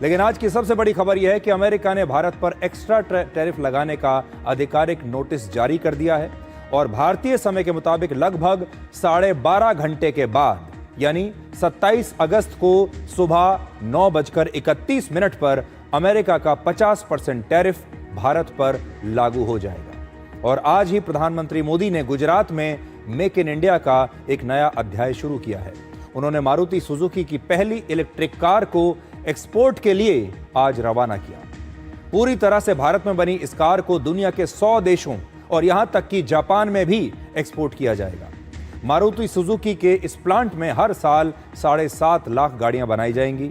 लेकिन आज की सबसे बड़ी खबर यह है कि अमेरिका ने भारत पर एक्स्ट्रा टैरिफ लगाने का आधिकारिक नोटिस जारी कर दिया है और भारतीय समय के मुताबिक लगभग 12.5 घंटे के बाद यानी 27 अगस्त को सुबह 9:31 पर अमेरिका का 50% टैरिफ भारत पर लागू हो जाएगा। और आज ही प्रधानमंत्री मोदी ने गुजरात में मेक इन इंडिया का एक नया अध्याय शुरू किया है। उन्होंने मारुति सुजुकी की पहली इलेक्ट्रिक कार को एक्सपोर्ट के लिए आज रवाना किया। पूरी तरह से भारत में बनी इस कार को दुनिया के 100 देशों और यहां तक कि जापान में भी एक्सपोर्ट किया जाएगा। मारुति सुजुकी के इस प्लांट में हर साल 7.5 लाख गाड़ियां बनाई जाएंगी।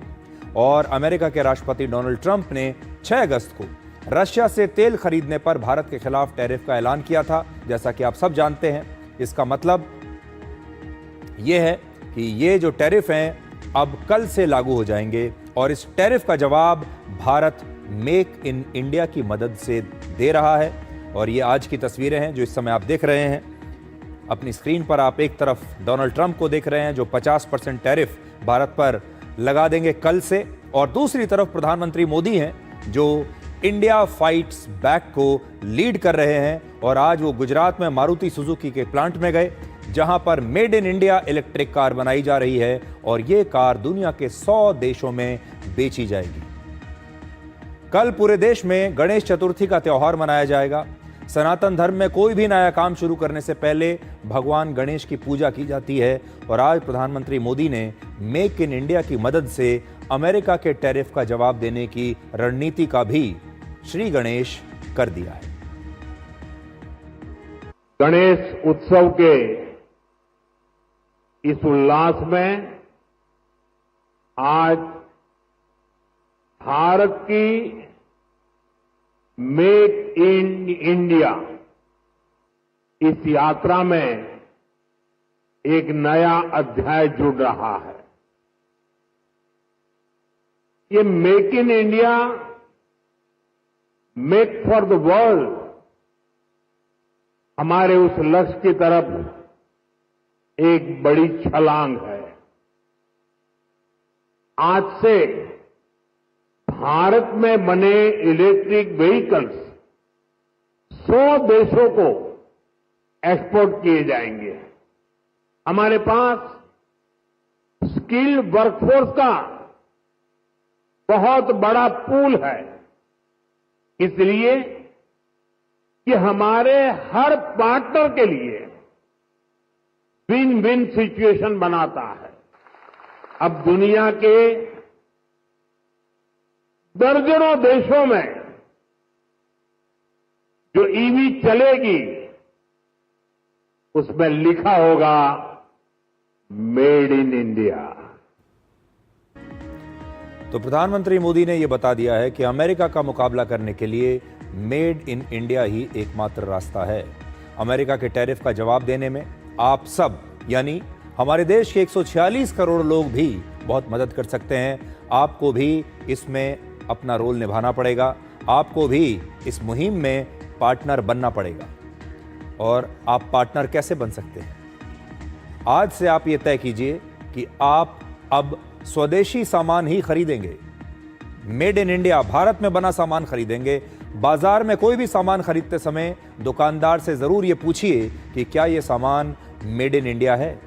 और अमेरिका के राष्ट्रपति डोनाल्ड ट्रंप ने 6 अगस्त को रशिया से तेल खरीदने पर भारत के खिलाफ टैरिफ का ऐलान किया था। जैसा कि आप सब जानते हैं, इसका मतलब यह है कि ये जो टैरिफ हैं अब कल से लागू हो जाएंगे और इस टैरिफ का जवाब भारत मेक इन इंडिया की मदद से दे रहा है। और ये आज की तस्वीरें हैं जो इस समय आप देख रहे हैं अपनी स्क्रीन पर। आप एक तरफ डोनाल्ड ट्रंप को देख रहे हैं जो 50% टैरिफ भारत पर लगा देंगे कल से, और दूसरी तरफ प्रधानमंत्री मोदी हैं जो इंडिया फाइट्स बैक को लीड कर रहे हैं। और आज वो गुजरात में मारुति सुजुकी के प्लांट में गए जहां पर made in India electric car बनाई जा रही है और ये कार दुनिया के 100 देशों में बेची जाएगी। कल पूरे देश में गणेश चतुर्थी का त्यौहार मनाया जाएगा। सनातन धर्म में कोई भी नया काम शुरू करने से पहले भगवान गणेश की पूजा की जाती है और आज प्रधानमंत्री मोदी ने मेक इन इंडिया की मदद से अमेरिका के टैरिफ का जवाब देने की रणनीति का भी श्री गणेश कर दिया है। गणेश उत्सव के इस उल्लास में आज भारत की मेक इन इंडिया इस यात्रा में एक नया अध्याय जुड़ रहा है। ये make in India, make for the world हमारे उस लक्ष्य की तरफ एक बड़ी छलांग है। आज से भारत में बने इलेक्ट्रिक व्हीकल्स 100 देशों को एक्सपोर्ट किए जाएंगे। हमारे पास स्किल्ड वर्कफोर्स का बहुत बड़ा पूल है, इसलिए कि हमारे हर पार्टनर के लिए विन विन सिचुएशन बनाता है। अब दुनिया के दर्जनों देशों में जो ईवी चलेगी उसमें लिखा होगा मेड इन इंडिया। तो प्रधानमंत्री मोदी ने यह बता दिया है कि अमेरिका का मुकाबला करने के लिए मेड इन इंडिया ही एकमात्र रास्ता है। अमेरिका के टैरिफ का जवाब देने में आप सब यानी हमारे देश के 146 करोड़ लोग भी बहुत मदद कर सकते हैं। आपको भी इसमें अपना रोल निभाना पड़ेगा, आपको भी इस मुहिम में पार्टनर बनना पड़ेगा। और आप पार्टनर कैसे बन सकते हैं? आज से आप ये तय कीजिए कि आप अब स्वदेशी सामान ही खरीदेंगे, मेड इन इंडिया भारत में बना सामान खरीदेंगे। बाजार में कोई भी सामान खरीदते समय दुकानदार से जरूर ये पूछिए कि क्या ये सामान मेड इन इंडिया है।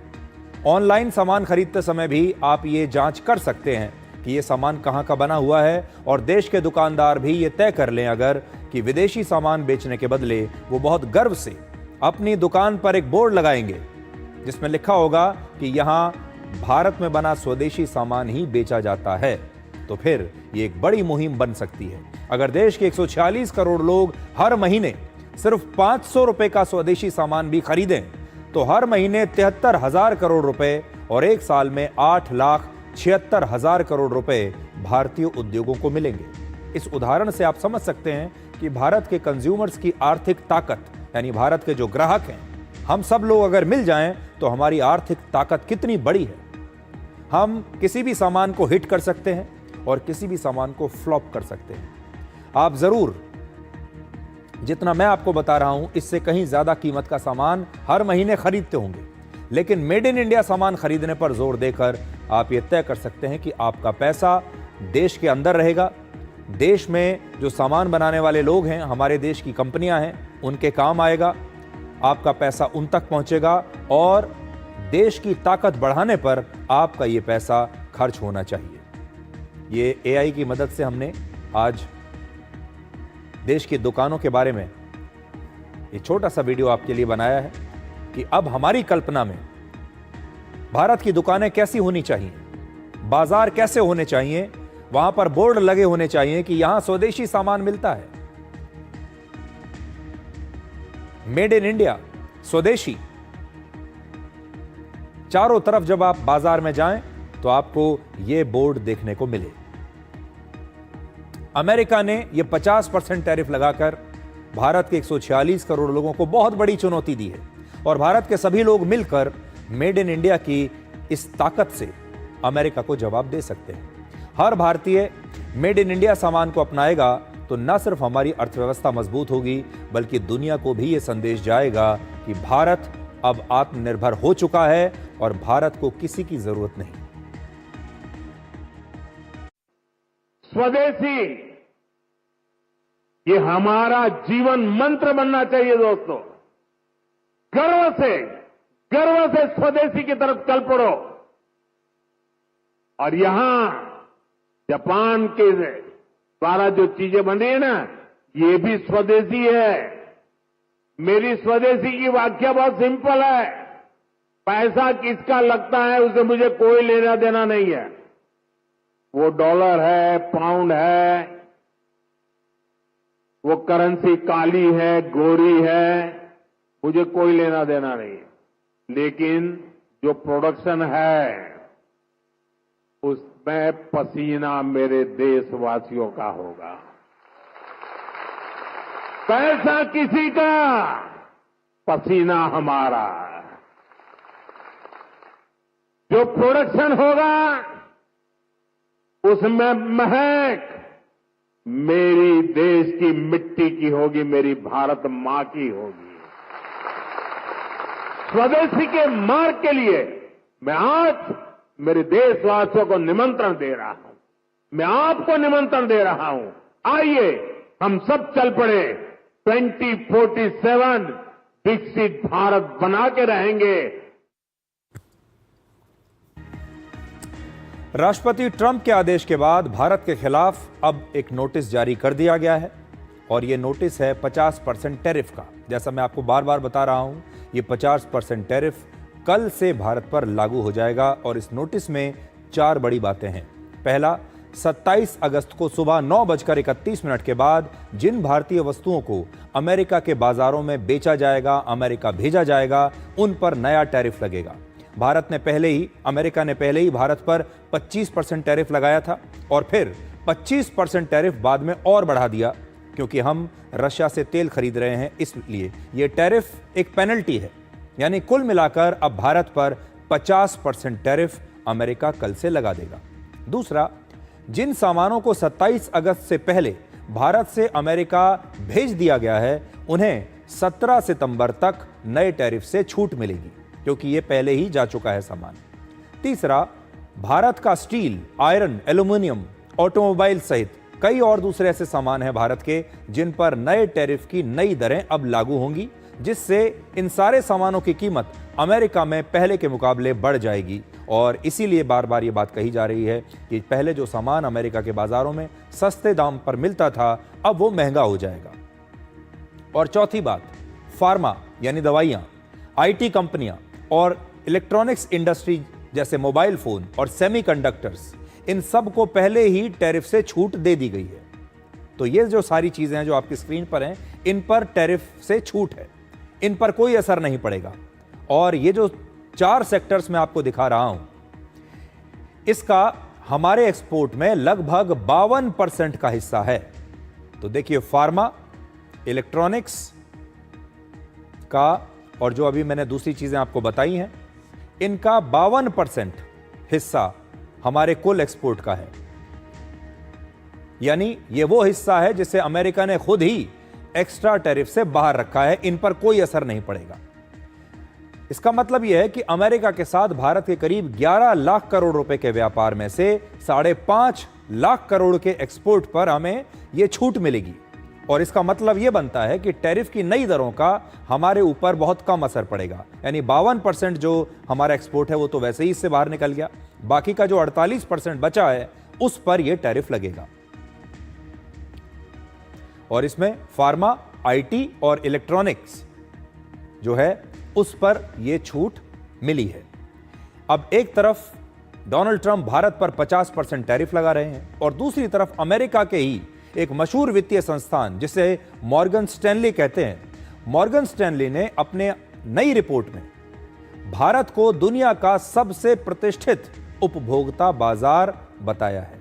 ऑनलाइन सामान खरीदते समय भी आप ये जांच कर सकते हैं कि ये सामान कहां का बना हुआ है, और देश के दुकानदार भी ये तय कर लें अगर कि विदेशी सामान बेचने के बदले वो बहुत गर्व से अपनी दुकान पर एक बोर्ड लगाएंगे जिसमें लिखा होगा कि यहां भारत में बना स्वदेशी सामान ही बेचा जाता है, तो फिर ये एक बड़ी मुहिम बन सकती है। अगर देश के 146 करोड़ लोग हर महीने सिर्फ 500 रुपए का स्वदेशी सामान भी खरीदें तो हर महीने 73,000 करोड़ रुपए और एक साल में 8,76,000 करोड़ रुपए भारतीय उद्योगों को मिलेंगे। इस उदाहरण से आप समझ सकते हैं कि भारत के कंज्यूमर्स की आर्थिक ताकत यानी भारत के जो ग्राहक हैं, हम सब लोग अगर मिल जाएं तो हमारी आर्थिक ताकत कितनी बड़ी है। हम किसी भी सामान को हिट कर सकते हैं और किसी भी सामान को फ्लॉप कर सकते हैं। आप जरूर जितना मैं आपको बता रहा हूं इससे कहीं ज्यादा कीमत का सामान हर महीने खरीदते होंगे, लेकिन मेड इन इंडिया सामान खरीदने पर जोर देकर आप ये तय कर सकते हैं कि आपका पैसा देश के अंदर रहेगा। देश में जो सामान बनाने वाले लोग हैं, हमारे देश की कंपनियां हैं, उनके काम आएगा। आपका पैसा उन तक पहुंचेगा और देश की ताकत बढ़ाने पर आपका ये पैसा खर्च होना चाहिए। ये एआई की मदद से हमने आज देश की दुकानों के बारे में ये छोटा सा वीडियो आपके लिए बनाया है कि अब हमारी कल्पना में भारत की दुकानें कैसी होनी चाहिए, बाजार कैसे होने चाहिए, वहां पर बोर्ड लगे होने चाहिए कि यहां स्वदेशी सामान मिलता है, मेड इन इंडिया, स्वदेशी। चारों तरफ जब आप बाजार में जाएं तो आपको यह बोर्ड देखने को मिले। अमेरिका ने यह 50% टैरिफ लगाकर भारत के 146 करोड़ लोगों को बहुत बड़ी चुनौती दी है और भारत के सभी लोग मिलकर मेड इन इंडिया की इस ताकत से अमेरिका को जवाब दे सकते हैं। हर भारतीय मेड इन इंडिया सामान को अपनाएगा तो न सिर्फ हमारी अर्थव्यवस्था मजबूत होगी, बल्कि दुनिया को भी यह संदेश जाएगा कि भारत अब आत्मनिर्भर हो चुका है और भारत को किसी की जरूरत नहीं। स्वदेशी, ये हमारा जीवन मंत्र बनना चाहिए दोस्तों। गर्व से स्वदेशी की तरफ चल पड़ो। और यहां जापान के द्वारा जो चीजें बन रही है ना, ये भी स्वदेशी है। मेरी स्वदेशी की व्याख्या बहुत सिंपल है। पैसा किसका लगता है उससे मुझे कोई लेना देना नहीं है। वो डॉलर है, पाउंड है, वो करेंसी काली है, गोरी है, मुझे कोई लेना देना नहीं है। लेकिन जो प्रोडक्शन है उसमें पसीना मेरे देशवासियों का होगा। पैसा किसी का, पसीना हमारा। जो प्रोडक्शन होगा उसमें महक मेरी देश की मिट्टी की होगी, मेरी भारत मां की होगी। स्वदेशी के मार्ग के लिए मैं आज मेरे देशवासियों को निमंत्रण दे रहा हूं। मैं आपको निमंत्रण दे रहा हूं। आइए हम सब चल पड़े। 2047 विकसित भारत बना के रहेंगे। राष्ट्रपति ट्रंप के आदेश के बाद भारत के खिलाफ अब एक नोटिस जारी कर दिया गया है और यह नोटिस है 50% टैरिफ का। जैसा मैं आपको बार बार बता रहा हूं, यह 50% टैरिफ कल से भारत पर लागू हो जाएगा और इस नोटिस में 4 बड़ी बातें हैं। पहला, 27 अगस्त को सुबह 9:31 के बाद जिन भारतीय वस्तुओं को अमेरिका के बाजारों में बेचा जाएगा, अमेरिका भेजा जाएगा, उन पर नया टैरिफ लगेगा। अमेरिका ने पहले ही भारत पर 25% टैरिफ लगाया था और फिर 25% टैरिफ बाद में और बढ़ा दिया क्योंकि हम रशिया से तेल खरीद रहे हैं, इसलिए यह टैरिफ एक पेनल्टी है। यानी कुल मिलाकर अब भारत पर 50% टैरिफ अमेरिका कल से लगा देगा। दूसरा, जिन सामानों को 27 अगस्त से पहले भारत से अमेरिका भेज दिया गया है, उन्हें 17 सितंबर तक नए टैरिफ से छूट मिलेगी क्योंकि यह पहले ही जा चुका है सामान। तीसरा, भारत का स्टील, आयरन, एल्यूमिनियम, ऑटोमोबाइल सहित कई और दूसरे ऐसे सामान हैं भारत के जिन पर नए टैरिफ की नई दरें अब लागू होंगी, जिससे इन सारे सामानों की कीमत अमेरिका में पहले के मुकाबले बढ़ जाएगी। और इसीलिए बार बार ये बात कही जा रही है कि पहले जो सामान अमेरिका के बाजारों में सस्ते दाम पर मिलता था, अब वो महंगा हो जाएगा। और चौथी बात, फार्मा यानी दवाइयां, आईटी कंपनियां और इलेक्ट्रॉनिक्स इंडस्ट्री जैसे मोबाइल फोन और सेमीकंडक्टर्स, इन सब को पहले ही टैरिफ से छूट दे दी गई है। तो ये जो सारी चीजें हैं जो आपकी स्क्रीन पर हैं, इन पर टैरिफ से छूट है, इन पर कोई असर नहीं पड़ेगा। और ये जो 4 सेक्टर्स मैं आपको दिखा रहा हूं, इसका हमारे एक्सपोर्ट में लगभग 52% का हिस्सा है। तो देखिए, फार्मा, इलेक्ट्रॉनिक्स का और जो अभी मैंने दूसरी चीजें आपको बताई हैं, इनका 52% हिस्सा हमारे कुल एक्सपोर्ट का है। यानी ये वो हिस्सा है जिसे अमेरिका ने खुद ही एक्स्ट्रा टैरिफ से बाहर रखा है, इन पर कोई असर नहीं पड़ेगा। इसका मतलब यह है कि अमेरिका के साथ भारत के करीब 11 लाख करोड़ रुपए के व्यापार में से 5.5 लाख करोड़ के एक्सपोर्ट पर हमें यह छूट मिलेगी। और इसका मतलब यह बनता है कि टैरिफ की नई दरों का हमारे ऊपर बहुत कम असर पड़ेगा। यानी 52% जो हमारा एक्सपोर्ट है वो तो वैसे ही इससे बाहर निकल गया, बाकी का जो 48% बचा है उस पर यह टैरिफ लगेगा। और इसमें फार्मा, आईटी और इलेक्ट्रॉनिक्स जो है उस पर यह छूट मिली है। अब एक तरफ डोनाल्ड ट्रंप भारत पर 50% टैरिफ लगा रहे हैं और दूसरी तरफ अमेरिका के ही एक मशहूर वित्तीय संस्थान जिसे मॉर्गन स्टैनली कहते हैं, मॉर्गन स्टैनली ने अपने नई रिपोर्ट में भारत को दुनिया का सबसे प्रतिष्ठित उपभोक्ता बाजार बताया है।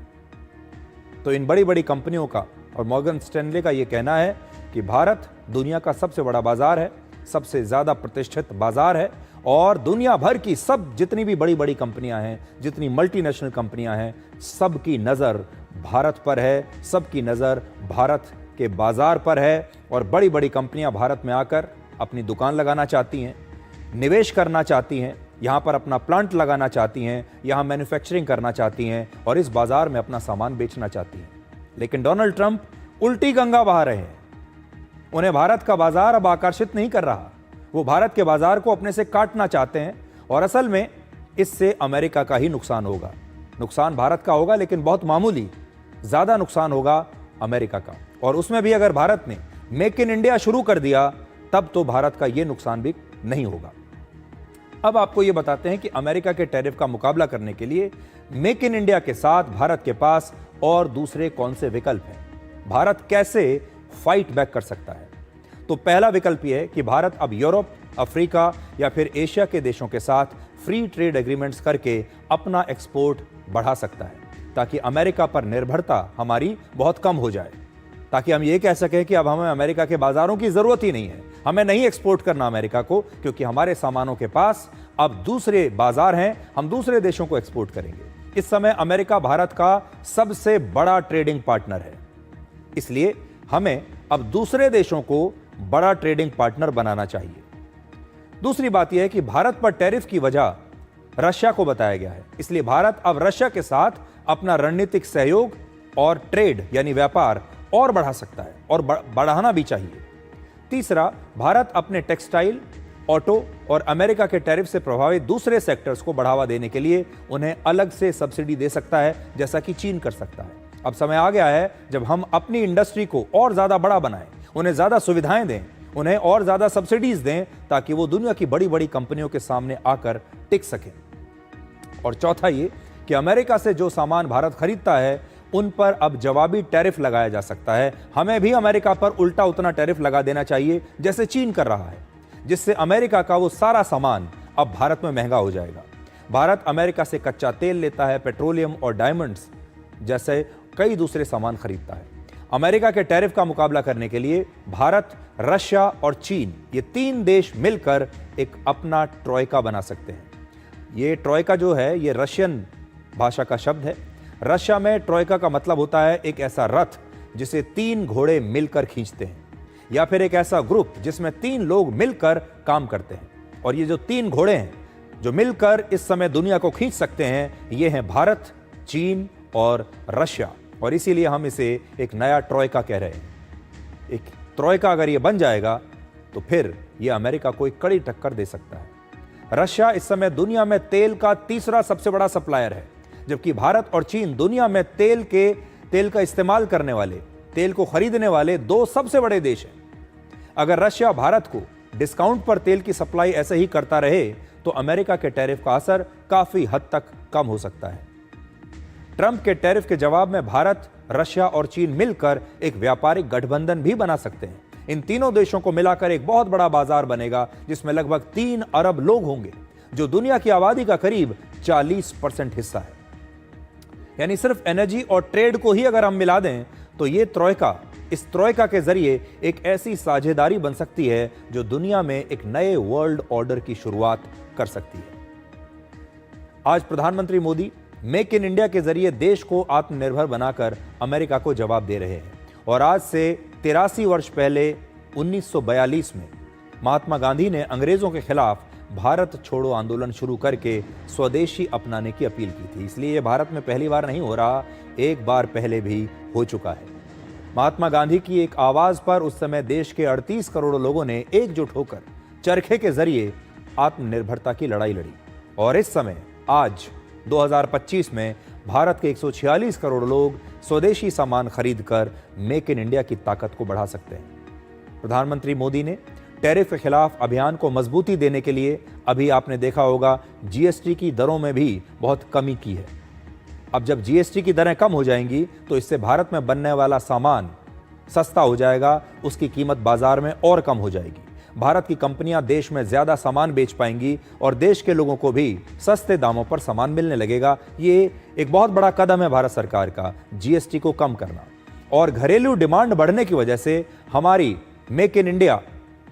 तो इन बड़ी बड़ी कंपनियों का और मॉर्गन स्टैनली का यह कहना है कि भारत दुनिया का सबसे बड़ा बाजार है, सबसे ज्यादा प्रतिष्ठित बाजार है और दुनिया भर की सब जितनी भी बड़ी बड़ी कंपनियां हैं, जितनी मल्टीनेशनल कंपनियां हैं, सबकी नजर भारत पर है, सबकी नजर भारत के बाजार पर है। और बड़ी बड़ी कंपनियां भारत में आकर अपनी दुकान लगाना चाहती हैं, निवेश करना चाहती हैं, यहां पर अपना प्लांट लगाना चाहती हैं, यहां मैन्युफैक्चरिंग करना चाहती हैं और इस बाजार में अपना सामान बेचना चाहती हैं। लेकिन डोनाल्ड ट्रंप उल्टी गंगा बहा रहे हैं। उन्हें भारत का बाजार अब आकर्षित नहीं कर रहा, वो भारत के बाजार को अपने से काटना चाहते हैं और असल में इससे अमेरिका का ही नुकसान होगा। नुकसान भारत का होगा लेकिन बहुत मामूली, ज्यादा नुकसान होगा अमेरिका का। और उसमें भी अगर भारत ने मेक इन इंडिया शुरू कर दिया तब तो भारत का यह नुकसान भी नहीं होगा। अब आपको यह बताते हैं कि अमेरिका के टैरिफ का मुकाबला करने के लिए मेक इन इंडिया के साथ भारत के पास और दूसरे कौन से विकल्प हैं, भारत कैसे फाइट बैक कर सकता है। तो पहला विकल्प यह है कि भारत अब यूरोप, अफ्रीका या फिर एशिया के देशों के साथ फ्री ट्रेड एग्रीमेंट्स करके अपना एक्सपोर्ट बढ़ा सकता है ताकि अमेरिका पर निर्भरता हमारी बहुत कम हो जाए, ताकि हम ये कह सकें कि अब हमें अमेरिका के बाजारों की जरूरत ही नहीं है, हमें नहीं एक्सपोर्ट करना अमेरिका को, क्योंकि हमारे सामानों के पास अब दूसरे बाजार हैं, हम दूसरे देशों को एक्सपोर्ट करेंगे। इस समय अमेरिका भारत का सबसे बड़ा ट्रेडिंग पार्टनर है, इसलिए हमें अब दूसरे देशों को बड़ा ट्रेडिंग पार्टनर बनाना चाहिए। दूसरी बात यह है कि भारत पर टैरिफ की वजह रशिया को बताया गया है, इसलिए भारत अब रशिया के साथ अपना रणनीतिक सहयोग और ट्रेड यानी व्यापार और बढ़ा सकता है और बढ़ाना भी चाहिए। तीसरा, भारत अपने टेक्सटाइल, ऑटो और अमेरिका के टैरिफ से प्रभावित दूसरे सेक्टर्स को बढ़ावा देने के लिए उन्हें अलग से सब्सिडी दे सकता है, जैसा कि चीन कर सकता है। अब समय आ गया है जब हम अपनी इंडस्ट्री को और ज्यादा बड़ा बनाएं, उन्हें ज्यादा सुविधाएं दें, उन्हें और ज्यादा सब्सिडीज दें ताकि वो दुनिया की बड़ी बड़ी कंपनियों के सामने आकर टिक सकें। और चौथा ये कि अमेरिका से जो सामान भारत खरीदता है उन पर अब जवाबी टैरिफ लगाया जा सकता है। हमें भी अमेरिका पर उल्टा उतना टैरिफ लगा देना चाहिए जैसे चीन कर रहा है, जिससे अमेरिका का वो सारा सामान अब भारत में महंगा हो जाएगा। भारत अमेरिका से कच्चा तेल लेता है, पेट्रोलियम और डायमंड्स जैसे कई दूसरे सामान खरीदता है। अमेरिका के टैरिफ का मुकाबला करने के लिए भारत, रशिया और चीन ये तीन देश मिलकर एक अपना ट्रोइका बना सकते हैं। ये ट्रोइका जो है ये रशियन भाषा का शब्द है। रशिया में ट्रोइका का मतलब होता है एक ऐसा रथ जिसे तीन घोड़े मिलकर खींचते हैं, या फिर एक ऐसा ग्रुप जिसमें तीन लोग मिलकर काम करते हैं। और ये जो तीन घोड़े हैं जो मिलकर इस समय दुनिया को खींच सकते हैं, ये हैं भारत, चीन और रशिया। और इसीलिए हम इसे एक नया ट्रोइका कह रहे हैं। एक ट्रोइका अगर ये बन जाएगा तो फिर ये अमेरिका को एक कड़ी टक्कर दे सकता है। रशिया इस समय दुनिया में तेल का तीसरा सबसे बड़ा सप्लायर है, जबकि भारत और चीन दुनिया में तेल का इस्तेमाल करने वाले, तेल को खरीदने वाले दो सबसे बड़े देश हैं। अगर रशिया भारत को डिस्काउंट पर तेल की सप्लाई ऐसे ही करता रहे तो अमेरिका के टैरिफ का असर काफी हद तक कम हो सकता है। ट्रंप के टैरिफ के जवाब में भारत, रशिया और चीन मिलकर एक व्यापारिक गठबंधन भी बना सकते हैं। इन तीनों देशों को मिलाकर एक बहुत बड़ा बाजार बनेगा जिसमें लगभग 3 अरब लोग होंगे, जो दुनिया की आबादी का करीब 40% हिस्सा है। यानी सिर्फ एनर्जी और ट्रेड को ही अगर हम मिला दें तो इस ट्रोइका के जरिए एक ऐसी साझेदारी बन सकती है जो दुनिया में एक नए वर्ल्ड ऑर्डर की शुरुआत कर सकती है। आज प्रधानमंत्री मोदी मेक इन इंडिया के जरिए देश को आत्मनिर्भर बनाकर अमेरिका को जवाब दे रहे हैं। और आज से 83 वर्ष पहले 1942 में महात्मा गांधी ने अंग्रेजों के खिलाफ भारत छोड़ो आंदोलन शुरू करके स्वदेशी अपनाने की अपील की थी। इसलिए यह भारत में पहली बार नहीं हो रहा, एक बार पहले भी हो चुका है। महात्मा गांधी की एक आवाज पर उस समय देश के 38 करोड़ लोगों ने एकजुट होकर चरखे के जरिए आत्मनिर्भरता की लड़ाई लड़ी। और इस समय आज 2025 में भारत के 146 करोड़ लोग स्वदेशी सामान खरीदकर मेक इन इंडिया की ताकत को बढ़ा सकते हैं। प्रधानमंत्री मोदी ने टैरिफ के खिलाफ अभियान को मजबूती देने के लिए अभी आपने देखा होगा जीएसटी की दरों में भी बहुत कमी की है। अब जब जीएसटी की दरें कम हो जाएंगी तो इससे भारत में बनने वाला सामान सस्ता हो जाएगा, उसकी कीमत बाजार में और कम हो जाएगी। भारत की कंपनियां देश में ज्यादा सामान बेच पाएंगी और देश के लोगों को भी सस्ते दामों पर सामान मिलने लगेगा। ये एक बहुत बड़ा कदम है भारत सरकार का, जीएसटी को कम करना। और घरेलू डिमांड बढ़ने की वजह से हमारी मेक इन इंडिया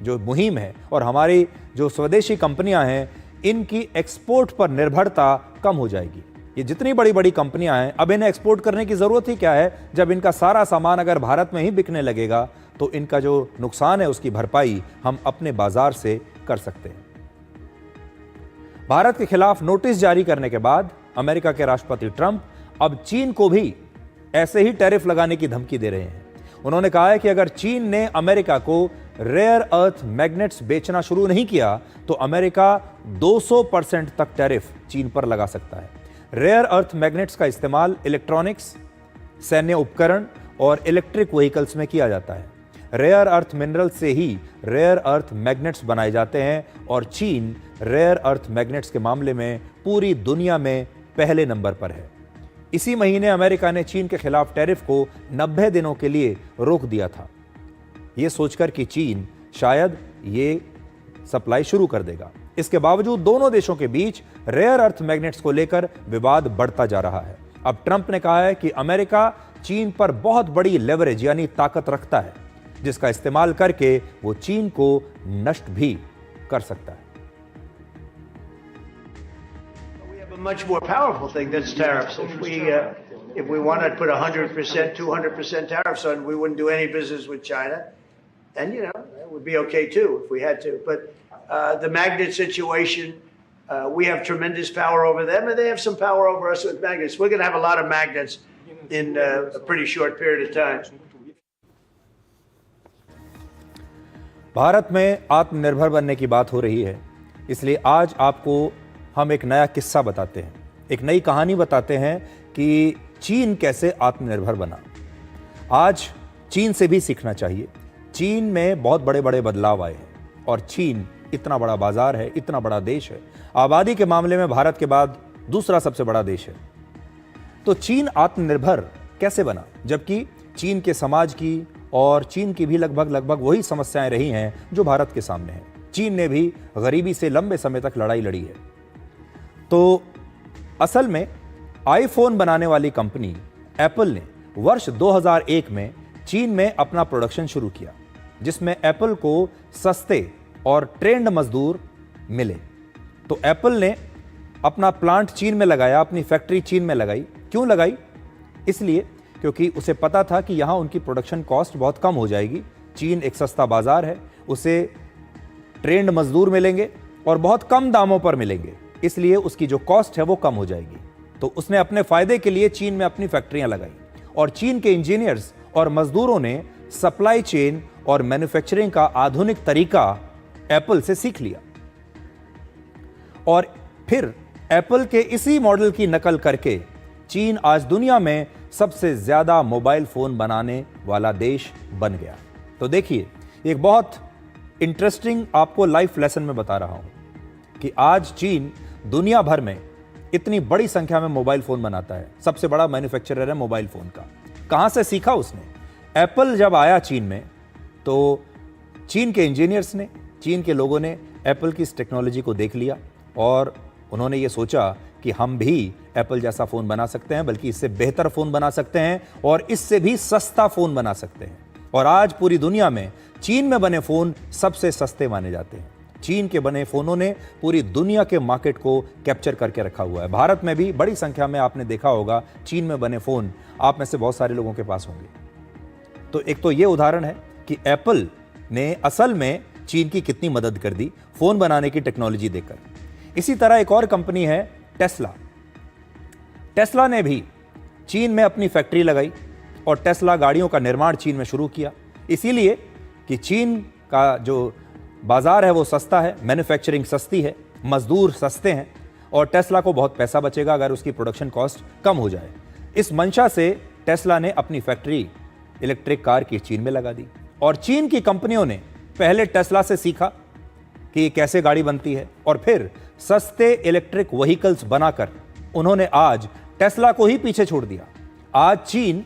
जो मुहिम है और हमारी जो स्वदेशी कंपनियां हैं, इनकी एक्सपोर्ट पर निर्भरता कम हो जाएगी। ये जितनी बड़ी बड़ी कंपनियां हैं, अब इन्हें एक्सपोर्ट करने की जरूरत ही क्या है, जब इनका सारा सामान अगर भारत में ही बिकने लगेगा तो इनका जो नुकसान है उसकी भरपाई हम अपने बाजार से कर सकते हैं। भारत के खिलाफ नोटिस जारी करने के बाद अमेरिका के राष्ट्रपति ट्रंप अब चीन को भी ऐसे ही टैरिफ लगाने की धमकी दे रहे हैं। उन्होंने कहा है कि अगर चीन ने अमेरिका को रेयर अर्थ मैग्नेट्स बेचना शुरू नहीं किया तो अमेरिका 200% तक टैरिफ चीन पर लगा सकता है। रेयर अर्थ मैग्नेट्स का इस्तेमाल इलेक्ट्रॉनिक्स, सैन्य उपकरण और इलेक्ट्रिक व्हीकल्स में किया जाता है। रेयर अर्थ मिनरल से ही रेयर अर्थ मैग्नेट्स बनाए जाते हैं और चीन रेयर अर्थ मैग्नेट्स के मामले में पूरी दुनिया में पहले नंबर पर है। इसी महीने अमेरिका ने चीन के खिलाफ टैरिफ को 90 दिनों के लिए रोक दिया था, यह सोचकर कि चीन शायद ये सप्लाई शुरू कर देगा। इसके बावजूद दोनों देशों के बीच रेयर अर्थ मैग्नेट्स को लेकर विवाद बढ़ता जा रहा है। अब ट्रंप ने कहा है कि अमेरिका चीन पर बहुत बड़ी लेवरेज यानी ताकत रखता है, जिसका इस्तेमाल करके वो चीन को नष्ट भी कर सकता है। We have a much more powerful thing that's tariffs. If we want to put 100%, 200% tariffs on, we wouldn't do any business with China, and it would be okay too if we had to. But the magnet situation, we have tremendous power over them, and they have some power over us with magnets. We're going to have a lot of magnets in a pretty short period of time. Bharat में आत्मनिर्भर बनने की बात हो रही है, इसलिए आज आपको हम एक नया किस्सा बताते हैं, एक नई कहानी बताते हैं कि चीन कैसे आत्मनिर्भर बना। आज चीन से भी सीखना चाहिए। चीन में बहुत बड़े बड़े बदलाव आए हैं और चीन इतना बड़ा बाजार है, इतना बड़ा देश है, आबादी के मामले में भारत के बाद दूसरा सबसे बड़ा देश है। तो चीन आत्मनिर्भर कैसे बना, जबकि चीन के समाज की और चीन की भी लगभग वही समस्याएं रही हैं जो भारत के सामने हैं। चीन ने भी गरीबी से लंबे समय तक लड़ाई लड़ी है। तो असल में आईफोन बनाने वाली कंपनी एप्पल ने वर्ष 2001 में चीन में अपना प्रोडक्शन शुरू किया, जिसमें एप्पल को सस्ते और ट्रेंड मजदूर मिले। तो एप्पल ने अपना प्लांट चीन में लगाया, अपनी फैक्ट्री चीन में लगाई। क्यों लगाई? इसलिए क्योंकि उसे पता था कि यहां उनकी प्रोडक्शन कॉस्ट बहुत कम हो जाएगी। चीन एक सस्ता बाजार है, उसे ट्रेंड मजदूर मिलेंगे और बहुत कम दामों पर मिलेंगे, इसलिए उसकी जो कॉस्ट है वो कम हो जाएगी। तो उसने अपने फायदे के लिए चीन में अपनी फैक्ट्रियां लगाई और चीन के इंजीनियर्स और मजदूरों ने सप्लाई चेन और मैन्युफैक्चरिंग का आधुनिक तरीका एप्पल से सीख लिया और फिर एप्पल के इसी मॉडल की नकल करके चीन आज दुनिया में सबसे ज्यादा मोबाइल फोन बनाने वाला देश बन गया। तो देखिए, एक बहुत इंटरेस्टिंग आपको लाइफ लेसन में बता रहा हूं कि आज चीन दुनिया भर में इतनी बड़ी संख्या में मोबाइल फोन बनाता है, सबसे बड़ा मैन्युफैक्चरर है मोबाइल फोन का। कहां से सीखा उसने? एप्पल जब आया चीन में तो चीन के इंजीनियर्स ने, चीन के लोगों ने एप्पल की इस टेक्नोलॉजी को देख लिया और उन्होंने ये सोचा कि हम भी एप्पल जैसा फोन बना सकते हैं, बल्कि इससे बेहतर फोन बना सकते हैं और इससे भी सस्ता फोन बना सकते हैं। और आज पूरी दुनिया में चीन में बने फोन सबसे सस्ते माने जाते हैं। चीन के बने फोनों ने पूरी दुनिया के मार्केट को कैप्चर करके रखा हुआ है। भारत में भी बड़ी संख्या में आपने देखा होगा चीन में बने फोन आप में से बहुत सारे लोगों के पास होंगे। तो एक तो ये उदाहरण है कि एप्पल ने असल में चीन की कितनी मदद कर दी। फोन बनाने की टेक्नोलॉजी देकर। इसी तरह एक और कंपनी है टेस्ला। टेस्ला ने भी चीन में अपनी फैक्ट्री लगाई और टेस्ला गाड़ियों का निर्माण चीन में शुरू किया, इसीलिए कि चीन का जो बाजार है वो सस्ता है, मैन्युफैक्चरिंग सस्ती है, मजदूर सस्ते हैं और टेस्ला को बहुत पैसा बचेगा अगर उसकी प्रोडक्शन कॉस्ट कम हो जाए। इस मंशा से टेस्ला ने अपनी फैक्ट्री इलेक्ट्रिक कार की चीन में लगा दी और चीन की कंपनियों ने पहले टेस्ला से सीखा कि कैसे गाड़ी बनती है और फिर सस्ते इलेक्ट्रिक व्हीकल्स बनाकर उन्होंने आज टेस्ला को ही पीछे छोड़ दिया। आज चीन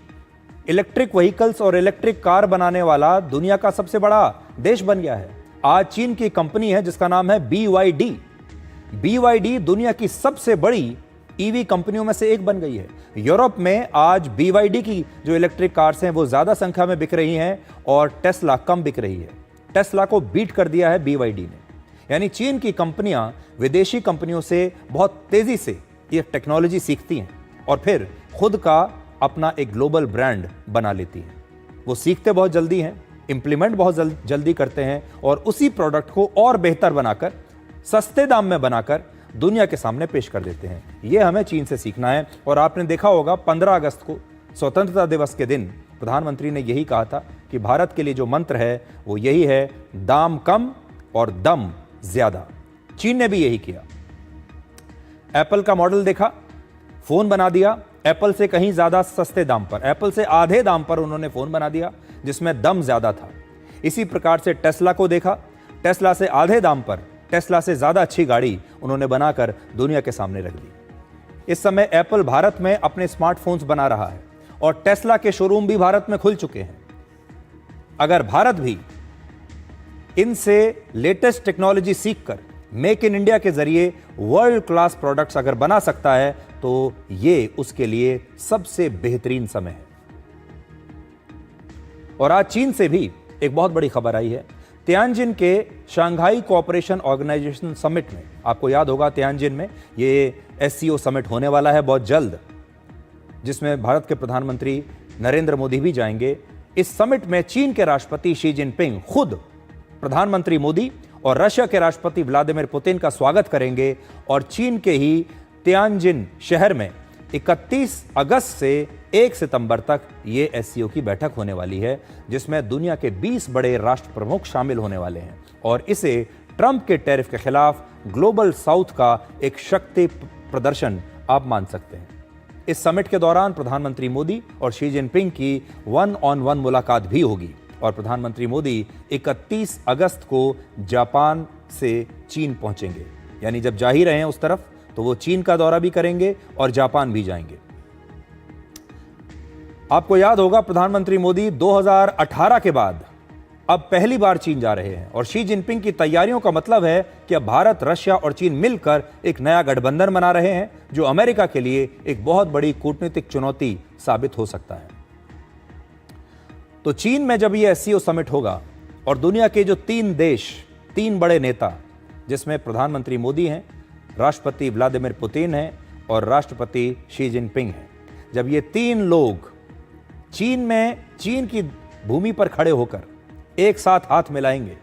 इलेक्ट्रिक व्हीकल्स और इलेक्ट्रिक कार बनाने वाला दुनिया का सबसे बड़ा देश बन गया है। आज चीन की कंपनी है जिसका नाम है BYD। BYD दुनिया की सबसे बड़ी ईवी कंपनियों में से एक बन गई है। यूरोप में आज BYD की जो इलेक्ट्रिक कार्स हैं वो ज्यादा संख्या में बिक रही हैं और टेस्ला कम बिक रही है। टेस्ला को बीट कर दिया है BYD ने। यानी चीन की कंपनियां विदेशी कंपनियों से बहुत तेजी से ये टेक्नोलॉजी सीखती हैं और फिर खुद का अपना एक ग्लोबल ब्रांड बना लेती हैं। वो सीखते बहुत जल्दी हैं, इंप्लीमेंट बहुत जल्दी करते हैं और उसी प्रोडक्ट को और बेहतर बनाकर, सस्ते दाम में बनाकर दुनिया के सामने पेश कर देते हैं। यह हमें चीन से सीखना है। और आपने देखा होगा 15 अगस्त को स्वतंत्रता दिवस के दिन प्रधानमंत्री ने यही कहा था कि भारत के लिए जो मंत्र है वो यही है, दाम कम और दम ज्यादा। चीन ने भी यही किया। एप्पल का मॉडल देखा, फोन बना दिया एप्पल से कहीं ज्यादा सस्ते दाम पर, एप्पल से आधे दाम पर उन्होंने फोन बना दिया जिसमें दम ज्यादा था। इसी प्रकार से टेस्ला को देखा, टेस्ला से आधे दाम पर, टेस्ला से ज्यादा अच्छी गाड़ी उन्होंने बनाकर दुनिया के सामने रख दी। इस समय एप्पल भारत में अपने स्मार्टफोन्स बना रहा है और टेस्ला के शोरूम भी भारत में खुल चुके हैं। अगर भारत भी इनसे लेटेस्ट टेक्नोलॉजी सीखकर मेक इन इंडिया के जरिए वर्ल्ड क्लास प्रोडक्ट्स अगर बना सकता है तो ये उसके लिए सबसे बेहतरीन समय है। और आज चीन से भी एक बहुत बड़ी खबर आई है। तियानजिन के शंघाई कोऑपरेशन ऑर्गेनाइजेशन समिट में, आपको याद होगा तियानजिन में ये SCO समिट होने वाला है बहुत जल्द, जिसमें भारत के प्रधानमंत्री नरेंद्र मोदी भी जाएंगे। इस समिट में चीन के राष्ट्रपति शी जिनपिंग खुद प्रधानमंत्री मोदी और रशिया के राष्ट्रपति व्लादिमीर पुतिन का स्वागत करेंगे और चीन के ही तियानजिन शहर में 31 अगस्त से 1 सितंबर तक ये SCO की बैठक होने वाली है, जिसमें दुनिया के 20 बड़े राष्ट्र प्रमुख शामिल होने वाले हैं और इसे ट्रंप के टैरिफ के खिलाफ ग्लोबल साउथ का एक शक्ति प्रदर्शन आप मान सकते हैं। इस समिट के दौरान प्रधानमंत्री मोदी और शी जिनपिंग की 1-on-1 मुलाकात भी होगी और प्रधानमंत्री मोदी 31 अगस्त को जापान से चीन पहुंचेंगे। यानी जब जा ही रहे हैं उस तरफ तो वो चीन का दौरा भी करेंगे और जापान भी जाएंगे। आपको याद होगा प्रधानमंत्री मोदी 2018 के बाद अब पहली बार चीन जा रहे हैं और शी जिनपिंग की तैयारियों का मतलब है कि अब भारत, रशिया और चीन मिलकर एक नया गठबंधन बना रहे हैं जो अमेरिका के लिए एक बहुत बड़ी कूटनीतिक चुनौती साबित हो सकता है। तो चीन में जब यह SCO समिट होगा और दुनिया के जो 3 देश, 3 बड़े नेता जिसमें प्रधानमंत्री मोदी हैं, राष्ट्रपति व्लादिमीर पुतिन हैं और राष्ट्रपति शी जिनपिंग हैं, जब ये 3 लोग चीन में, चीन की भूमि पर खड़े होकर एक साथ हाथ मिलाएंगे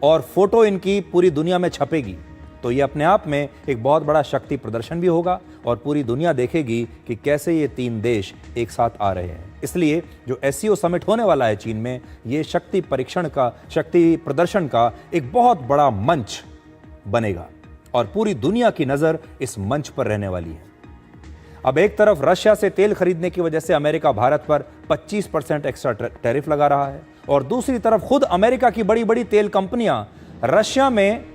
और फोटो इनकी पूरी दुनिया में छपेगी तो ये अपने आप में एक बहुत बड़ा शक्ति प्रदर्शन भी होगा और पूरी दुनिया देखेगी कि कैसे ये 3 देश एक साथ आ रहे हैं। इसलिए जो SCO समिट होने वाला है चीन में, ये शक्ति परीक्षण का, शक्ति प्रदर्शन का एक बहुत बड़ा मंच बनेगा और पूरी दुनिया की नजर इस मंच पर रहने वाली है। अब एक तरफ रशिया से तेल खरीदने की वजह से अमेरिका भारत पर 25% एक्स्ट्रा टैरिफ लगा रहा है और दूसरी तरफ खुद अमेरिका की बड़ी बड़ी तेल कंपनियां रशिया में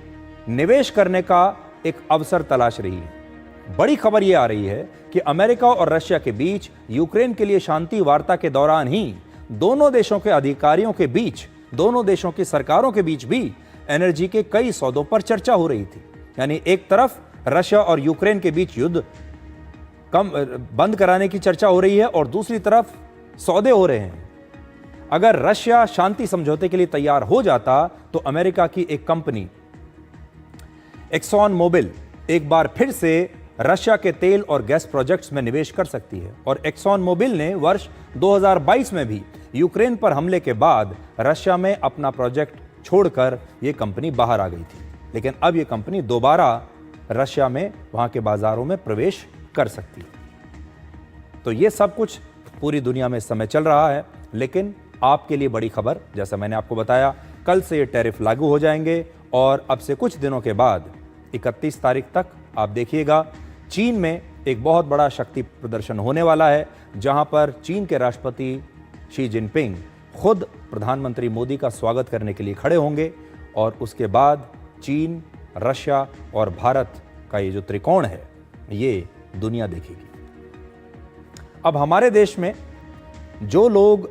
निवेश करने का एक अवसर तलाश रही है। बड़ी खबर यह आ रही है कि अमेरिका और रशिया के बीच यूक्रेन के लिए शांति वार्ता के दौरान ही दोनों देशों के अधिकारियों के बीच, दोनों देशों की सरकारों के बीच भी एनर्जी के कई सौदों पर चर्चा हो रही थी। यानी एक तरफ रशिया और यूक्रेन के बीच युद्ध बंद कराने की चर्चा हो रही है और दूसरी तरफ सौदे हो रहे हैं। अगर रशिया शांति समझौते के लिए तैयार हो जाता तो अमेरिका की एक कंपनी एक्सॉन मोबिल एक बार फिर से रशिया के तेल और गैस प्रोजेक्ट्स में निवेश कर सकती है और एक्सॉन मोबिल ने वर्ष 2022 में भी यूक्रेन पर हमले के बाद रशिया में अपना प्रोजेक्ट छोड़कर यह कंपनी बाहर आ गई थी। लेकिन अब यह कंपनी दोबारा रशिया में वहां के बाजारों में प्रवेश कर सकती है। तो यह सब कुछ पूरी दुनिया में इस समय चल रहा है, लेकिन आपके लिए बड़ी खबर, जैसा मैंने आपको बताया, कल से ये टैरिफ लागू हो जाएंगे और अब से कुछ दिनों के बाद 31 तारीख तक आप देखिएगा चीन में एक बहुत बड़ा शक्ति प्रदर्शन होने वाला है, जहां पर चीन के राष्ट्रपति शी जिनपिंग खुद प्रधानमंत्री मोदी का स्वागत करने के लिए खड़े होंगे और उसके बाद चीन, रशिया और भारत का ये जो त्रिकोण है ये दुनिया देखेगी। अब हमारे देश में जो लोग